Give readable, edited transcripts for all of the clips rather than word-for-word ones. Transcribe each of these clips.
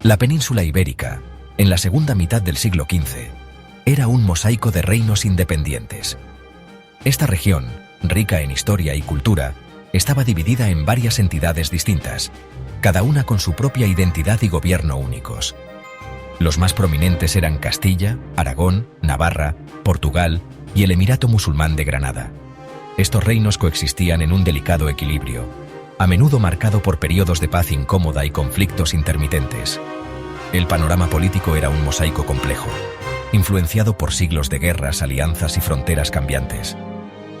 La península ibérica, en la segunda mitad del siglo XV, era un mosaico de reinos independientes. Esta región, rica en historia y cultura, estaba dividida en varias entidades distintas, cada una con su propia identidad y gobierno únicos. Los más prominentes eran Castilla, Aragón, Navarra, Portugal y el Emirato Musulmán de Granada. Estos reinos coexistían en un delicado equilibrio, a menudo marcado por periodos de paz incómoda y conflictos intermitentes. El panorama político era un mosaico complejo, influenciado por siglos de guerras, alianzas y fronteras cambiantes.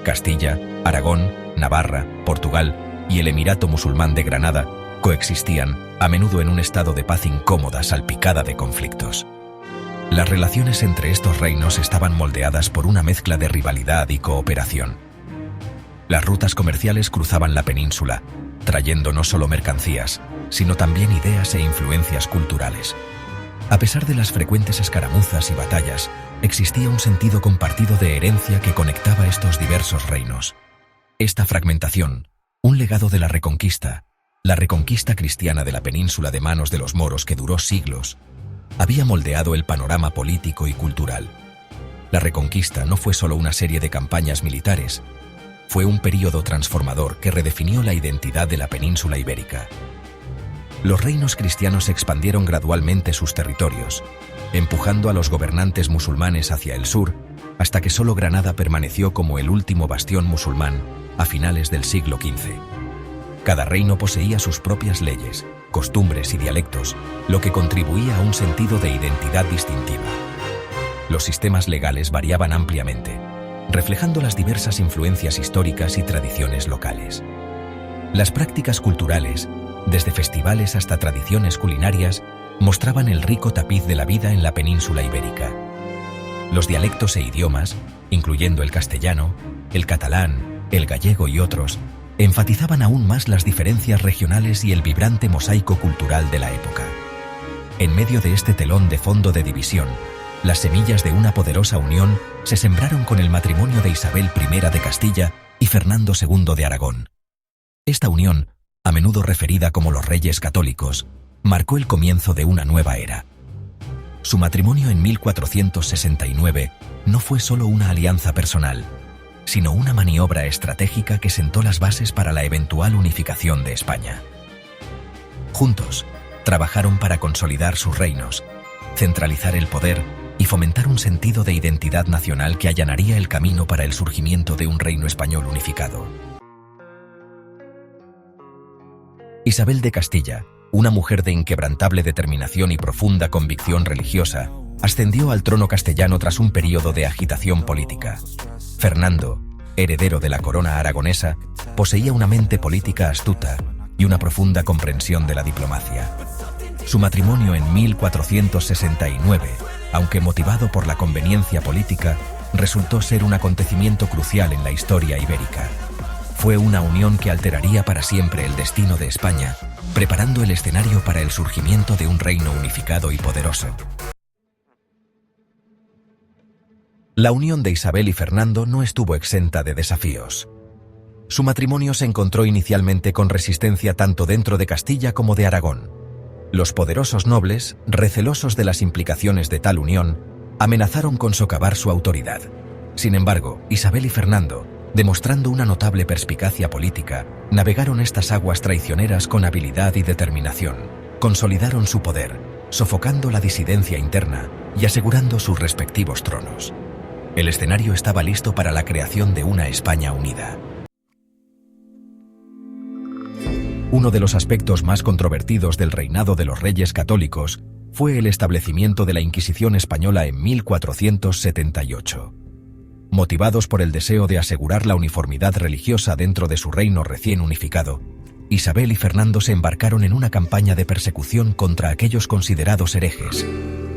Castilla, Aragón, Navarra, Portugal y el Emirato Musulmán de Granada coexistían, a menudo en un estado de paz incómoda salpicada de conflictos. Las relaciones entre estos reinos estaban moldeadas por una mezcla de rivalidad y cooperación. Las rutas comerciales cruzaban la península, trayendo no solo mercancías, sino también ideas e influencias culturales. A pesar de las frecuentes escaramuzas y batallas, existía un sentido compartido de herencia que conectaba estos diversos reinos. Esta fragmentación, un legado de la Reconquista cristiana de la península de manos de los moros que duró siglos, había moldeado el panorama político y cultural. La Reconquista no fue solo una serie de campañas militares, fue un período transformador que redefinió la identidad de la península ibérica. Los reinos cristianos expandieron gradualmente sus territorios, empujando a los gobernantes musulmanes hacia el sur, hasta que solo Granada permaneció como el último bastión musulmán a finales del siglo XV. Cada reino poseía sus propias leyes, costumbres y dialectos, lo que contribuía a un sentido de identidad distintiva. Los sistemas legales variaban ampliamente, reflejando las diversas influencias históricas y tradiciones locales. Las prácticas culturales, desde festivales hasta tradiciones culinarias, mostraban el rico tapiz de la vida en la península ibérica. Los dialectos e idiomas, incluyendo el castellano, el catalán, el gallego y otros, enfatizaban aún más las diferencias regionales y el vibrante mosaico cultural de la época. En medio de este telón de fondo de división, las semillas de una poderosa unión se sembraron con el matrimonio de Isabel I de Castilla y Fernando II de Aragón. Esta unión, a menudo referida como los Reyes Católicos, marcó el comienzo de una nueva era. Su matrimonio en 1469 no fue solo una alianza personal, sino una maniobra estratégica que sentó las bases para la eventual unificación de España. Juntos, trabajaron para consolidar sus reinos, centralizar el poder y fomentar un sentido de identidad nacional que allanaría el camino para el surgimiento de un reino español unificado. Isabel de Castilla, una mujer de inquebrantable determinación y profunda convicción religiosa, ascendió al trono castellano tras un período de agitación política. Fernando, heredero de la corona aragonesa, poseía una mente política astuta y una profunda comprensión de la diplomacia. Su matrimonio en 1469, aunque motivado por la conveniencia política, resultó ser un acontecimiento crucial en la historia ibérica. Fue una unión que alteraría para siempre el destino de España, preparando el escenario para el surgimiento de un reino unificado y poderoso. La unión de Isabel y Fernando no estuvo exenta de desafíos. Su matrimonio se encontró inicialmente con resistencia tanto dentro de Castilla como de Aragón. Los poderosos nobles, recelosos de las implicaciones de tal unión, amenazaron con socavar su autoridad. Sin embargo, Isabel y Fernando, demostrando una notable perspicacia política, navegaron estas aguas traicioneras con habilidad y determinación, consolidaron su poder, sofocando la disidencia interna y asegurando sus respectivos tronos. El escenario estaba listo para la creación de una España unida. Uno de los aspectos más controvertidos del reinado de los Reyes Católicos fue el establecimiento de la Inquisición española en 1478. Motivados por el deseo de asegurar la uniformidad religiosa dentro de su reino recién unificado, Isabel y Fernando se embarcaron en una campaña de persecución contra aquellos considerados herejes,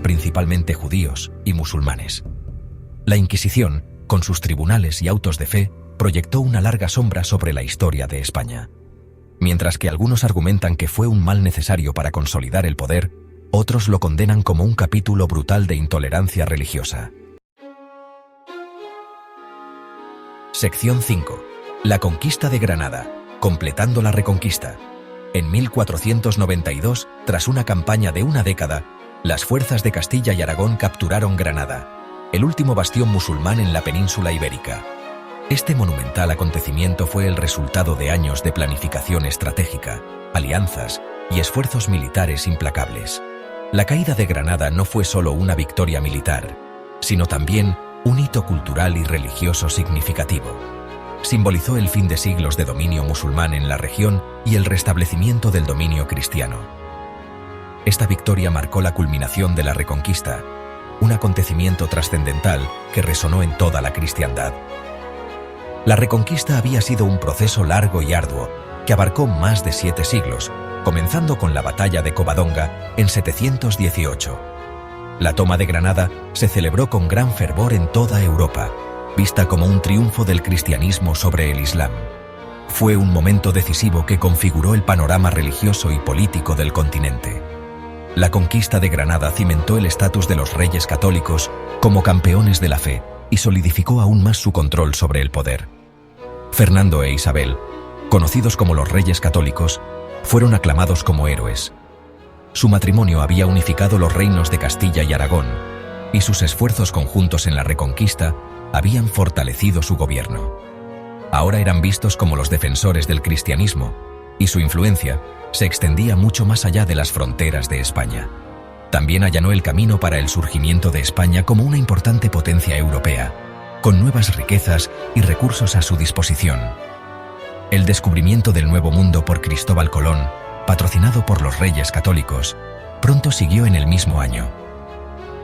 principalmente judíos y musulmanes. La Inquisición, con sus tribunales y autos de fe, proyectó una larga sombra sobre la historia de España. Mientras que algunos argumentan que fue un mal necesario para consolidar el poder, otros lo condenan como un capítulo brutal de intolerancia religiosa. Sección 5. La conquista de Granada, completando la Reconquista. En 1492, tras una campaña de una década, las fuerzas de Castilla y Aragón capturaron Granada, el último bastión musulmán en la península ibérica. Este monumental acontecimiento fue el resultado de años de planificación estratégica, alianzas y esfuerzos militares implacables. La caída de Granada no fue solo una victoria militar, sino también un hito cultural y religioso significativo. Simbolizó el fin de siglos de dominio musulmán en la región y el restablecimiento del dominio cristiano. Esta victoria marcó la culminación de la Reconquista, un acontecimiento trascendental que resonó en toda la cristiandad. La Reconquista había sido un proceso largo y arduo que abarcó más de 7 siglos, comenzando con la batalla de Covadonga en 718. La toma de Granada se celebró con gran fervor en toda Europa, vista como un triunfo del cristianismo sobre el Islam. Fue un momento decisivo que configuró el panorama religioso y político del continente. La conquista de Granada cimentó el estatus de los reyes católicos como campeones de la fe y solidificó aún más su control sobre el poder. Fernando e Isabel, conocidos como los Reyes Católicos, fueron aclamados como héroes. Su matrimonio había unificado los reinos de Castilla y Aragón, y sus esfuerzos conjuntos en la Reconquista habían fortalecido su gobierno. Ahora eran vistos como los defensores del cristianismo, y su influencia se extendía mucho más allá de las fronteras de España. También allanó el camino para el surgimiento de España como una importante potencia europea, con nuevas riquezas y recursos a su disposición. El descubrimiento del Nuevo Mundo por Cristóbal Colón, patrocinado por los Reyes Católicos, pronto siguió en el mismo año.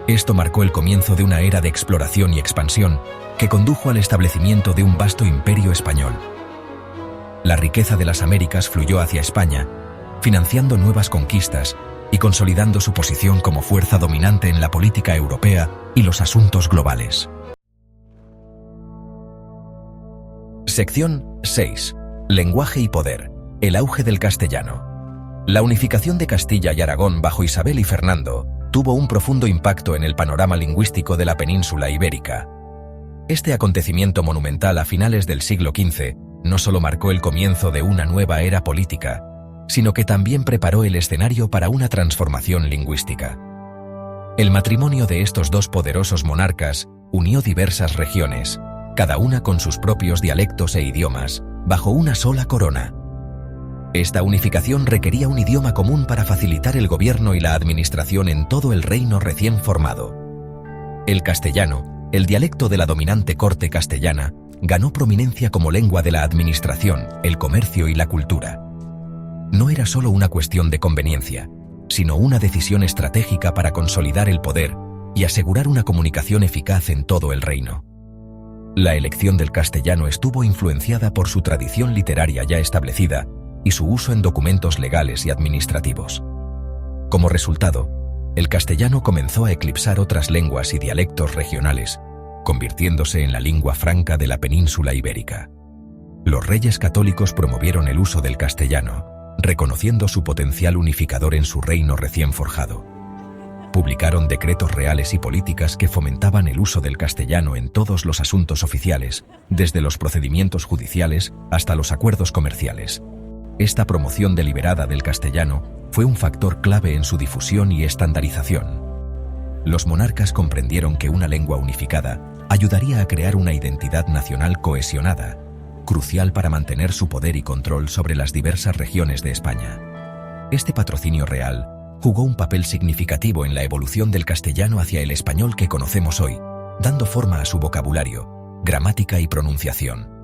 Esto marcó el comienzo de una era de exploración y expansión que condujo al establecimiento de un vasto imperio español. La riqueza de las Américas fluyó hacia España, financiando nuevas conquistas y consolidando su posición como fuerza dominante en la política europea y los asuntos globales. Sección 6. Lenguaje y poder. El auge del castellano. La unificación de Castilla y Aragón bajo Isabel y Fernando tuvo un profundo impacto en el panorama lingüístico de la península ibérica. Este acontecimiento monumental a finales del siglo XV no solo marcó el comienzo de una nueva era política, sino que también preparó el escenario para una transformación lingüística. El matrimonio de estos dos poderosos monarcas unió diversas regiones, cada una con sus propios dialectos e idiomas, bajo una sola corona. Esta unificación requería un idioma común para facilitar el gobierno y la administración en todo el reino recién formado. El castellano, el dialecto de la dominante corte castellana, ganó prominencia como lengua de la administración, el comercio y la cultura. No era solo una cuestión de conveniencia, sino una decisión estratégica para consolidar el poder y asegurar una comunicación eficaz en todo el reino. La elección del castellano estuvo influenciada por su tradición literaria ya establecida y su uso en documentos legales y administrativos. Como resultado, el castellano comenzó a eclipsar otras lenguas y dialectos regionales, convirtiéndose en la lengua franca de la península ibérica. Los Reyes Católicos promovieron el uso del castellano, reconociendo su potencial unificador en su reino recién forjado. Publicaron decretos reales y políticas que fomentaban el uso del castellano en todos los asuntos oficiales, desde los procedimientos judiciales hasta los acuerdos comerciales. Esta promoción deliberada del castellano fue un factor clave en su difusión y estandarización. Los monarcas comprendieron que una lengua unificada ayudaría a crear una identidad nacional cohesionada, crucial para mantener su poder y control sobre las diversas regiones de España. Este patrocinio real jugó un papel significativo en la evolución del castellano hacia el español que conocemos hoy, dando forma a su vocabulario, gramática y pronunciación.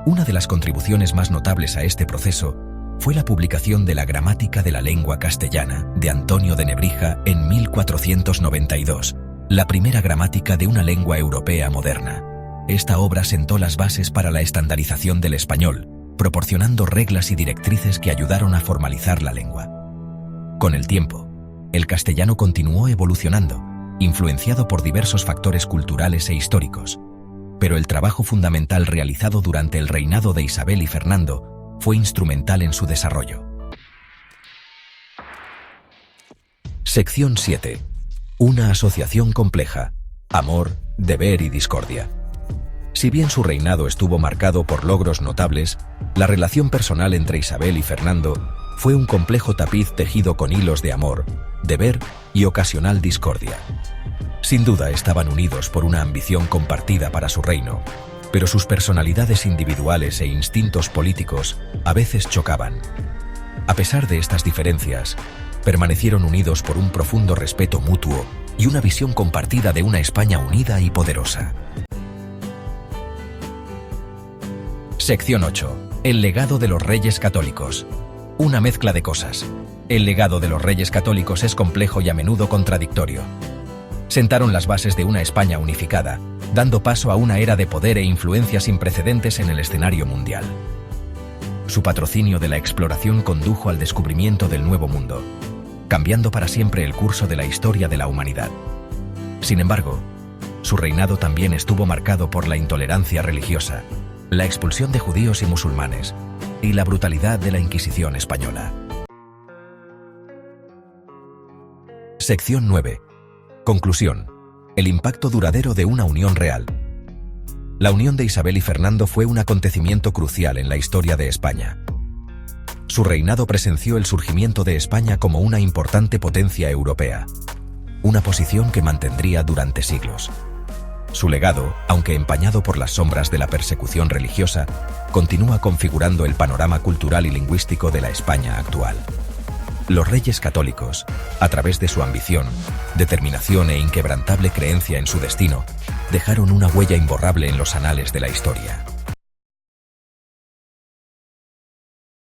Una de las contribuciones más notables a este proceso fue la publicación de la Gramática de la Lengua Castellana de Antonio de Nebrija en 1492, la primera gramática de una lengua europea moderna. Esta obra sentó las bases para la estandarización del español, proporcionando reglas y directrices que ayudaron a formalizar la lengua. Con el tiempo, el castellano continuó evolucionando, influenciado por diversos factores culturales e históricos, pero el trabajo fundamental realizado durante el reinado de Isabel y Fernando fue instrumental en su desarrollo. Sección 7. Una asociación compleja. Amor, deber y discordia. Si bien su reinado estuvo marcado por logros notables, la relación personal entre Isabel y Fernando fue un complejo tapiz tejido con hilos de amor, deber y ocasional discordia. Sin duda estaban unidos por una ambición compartida para su reino, pero sus personalidades individuales e instintos políticos a veces chocaban. A pesar de estas diferencias, permanecieron unidos por un profundo respeto mutuo y una visión compartida de una España unida y poderosa. Sección 8. El legado de los Reyes Católicos. Una mezcla de cosas. El legado de los Reyes Católicos es complejo y a menudo contradictorio. Sentaron las bases de una España unificada, dando paso a una era de poder e influencia sin precedentes en el escenario mundial. Su patrocinio de la exploración condujo al descubrimiento del Nuevo Mundo, cambiando para siempre el curso de la historia de la humanidad. Sin embargo, su reinado también estuvo marcado por la intolerancia religiosa, la expulsión de judíos y musulmanes, y la brutalidad de la Inquisición española. Sección 9. Conclusión. El impacto duradero de una unión real. La unión de Isabel y Fernando fue un acontecimiento crucial en la historia de España. Su reinado presenció el surgimiento de España como una importante potencia europea, una posición que mantendría durante siglos. Su legado, aunque empañado por las sombras de la persecución religiosa, continúa configurando el panorama cultural y lingüístico de la España actual. Los Reyes Católicos, a través de su ambición, determinación e inquebrantable creencia en su destino, dejaron una huella imborrable en los anales de la historia.